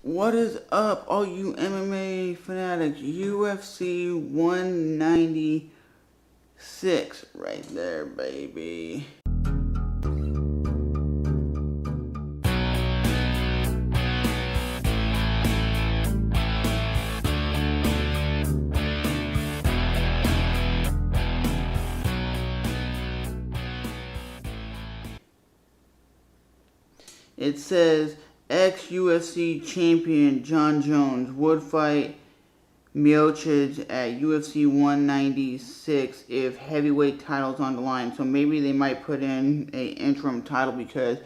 What is up, all you MMA fanatics? UFC 196 right there, baby. It says ex-UFC champion Jon Jones would fight Miocic at UFC 196 if heavyweight title's on the line. So maybe they might put in a interim title because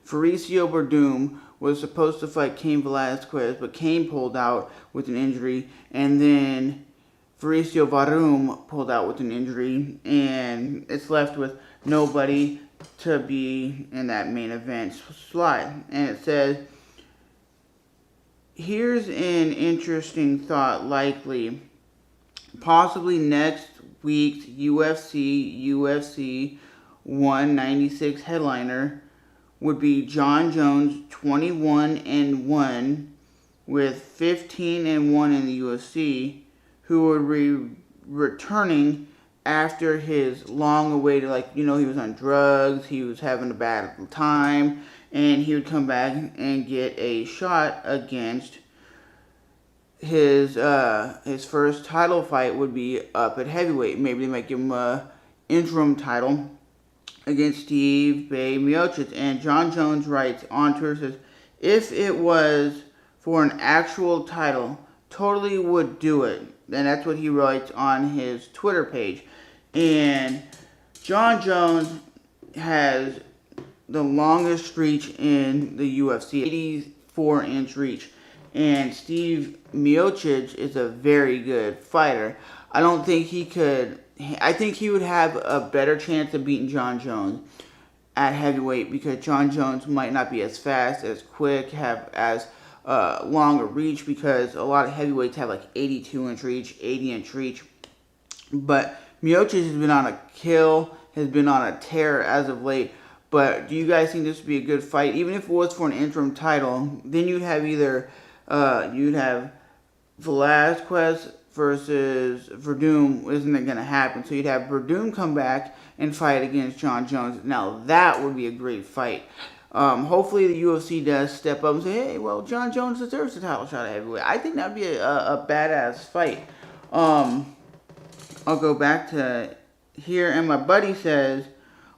Fabricio-Werdum was supposed to fight Cain Velasquez, but Cain pulled out with an injury, and then Fabricio-Werdum pulled out with an injury, and it's left with nobody to be in that main event slot. And it says, here's an interesting thought. Likely, possibly next week's UFC 196 headliner would be Jon Jones, 21-1 with 15-1 in the UFC, who would be returning after his long-awaited, he was on drugs, he was having a bad time, and he would come back and get a shot against his first title fight would be up at heavyweight. Maybe they might give him a interim title against Stipe Miocic. And Jon Jones writes on Twitter, says, if it was for an actual title, totally would do it. And that's what he writes on his Twitter page. And Jon Jones has the longest reach in the UFC, 84-inch reach. And Stipe Miocic is a very good fighter. I don't think he could. I think he would have a better chance of beating Jon Jones at heavyweight because Jon Jones might not be as fast, as quick, have as long a reach because a lot of heavyweights have 82-inch reach, 80-inch reach. But Miocic has been on a kill, has been on a tear as of late. But do you guys think this would be a good fight? Even if it was for an interim title, then you'd have either you'd have Velasquez versus Werdum. Isn't it going to happen? So you'd have Werdum come back and fight against Jon Jones. Now that would be a great fight. Hopefully the UFC does step up and say, hey, well, Jon Jones deserves a title shot at heavyweight. I think that would be a badass fight. I'll go back to here, and my buddy says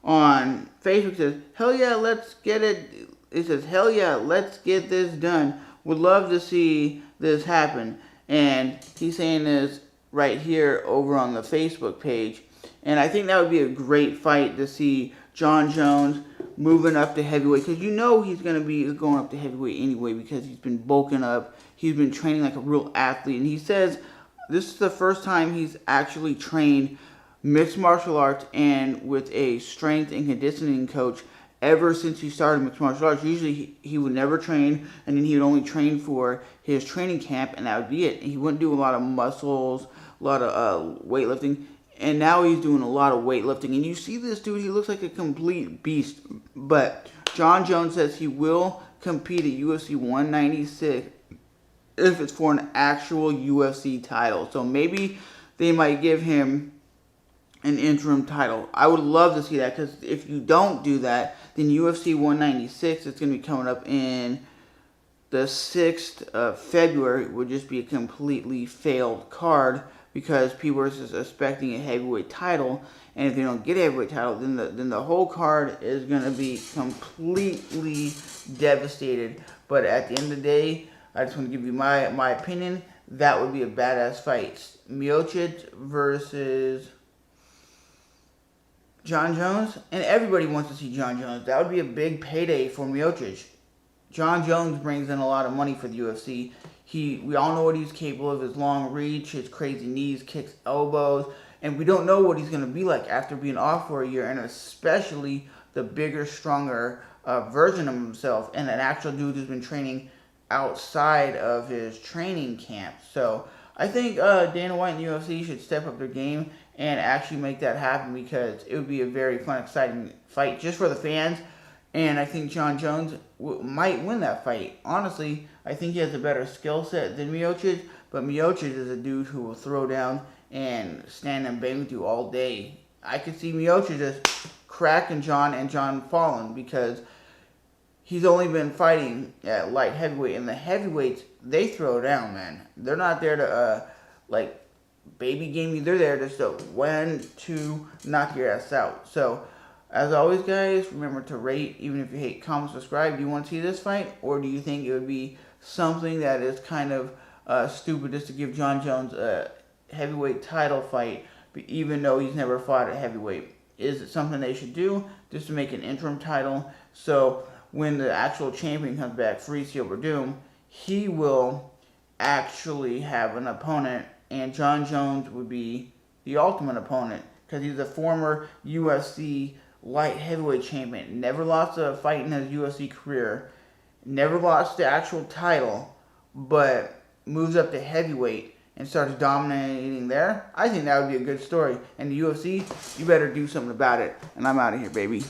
on Facebook, says, hell yeah, let's get it. It says, hell yeah, let's get this done. Would love to see this happen. And he's saying this right here over on the Facebook page. And I think that would be a great fight to see Jon Jones moving up to heavyweight. Because you know he's going to be going up to heavyweight anyway because he's been bulking up. He's been training like a real athlete. And he says this is the first time he's actually trained mixed martial arts and with a strength and conditioning coach ever since he started mixed martial arts. Usually he would never train, and then he would only train for his training camp, and that would be it. He wouldn't do a lot of muscles, a lot of weightlifting, and now he's doing a lot of weightlifting. And you see this dude, he looks like a complete beast. But Jon Jones says he will compete at UFC 196 if it's for an actual UFC title. So maybe they might give him an interim title. I would love to see that because if you don't do that, then UFC 196, it's going to be coming up in the 6th of February, would just be a completely failed card because people are just expecting a heavyweight title, and if they don't get a heavyweight title, then the whole card is going to be completely devastated. But at the end of the day, I just want to give you my opinion. That would be a badass fight. Miocic versus Jon Jones, and everybody wants to see Jon Jones. That would be a big payday for Miocic. Jon Jones brings in a lot of money for the UFC. We all know what he's capable of, his long reach, his crazy knees, kicks, elbows, and we don't know what he's going to be like after being off for a year, and especially the bigger, stronger version of himself, and an actual dude who's been training outside of his training camp. So I think Dana White and the UFC should step up their game and actually make that happen because it would be a very fun, exciting fight just for the fans And I think Jon Jones might win that fight. Honestly, I think he has a better skill set than Miocic, but Miocic is a dude who will throw down and stand and bang with you all day. I could see Miocic just cracking Jon and Jon falling because he's only been fighting at light heavyweight, and the heavyweights, they throw down, man. They're not there to like baby game you. They're there just to when to knock your ass out. So as always, guys, remember to rate, even if you hate, comment, subscribe. Do you want to see this fight, or do you think it would be something that is kind of stupid just to give Jon Jones a heavyweight title fight, even though he's never fought at heavyweight? Is it something they should do just to make an interim title so when the actual champion comes back, Fabricio-Werdum, he will actually have an opponent, and Jon Jones would be the ultimate opponent because he's a former UFC light heavyweight champion, never lost a fight in his UFC career, never lost the actual title, but moves up to heavyweight and starts dominating there. I think that would be a good story. And the UFC, you better do something about it. And I'm out of here, baby.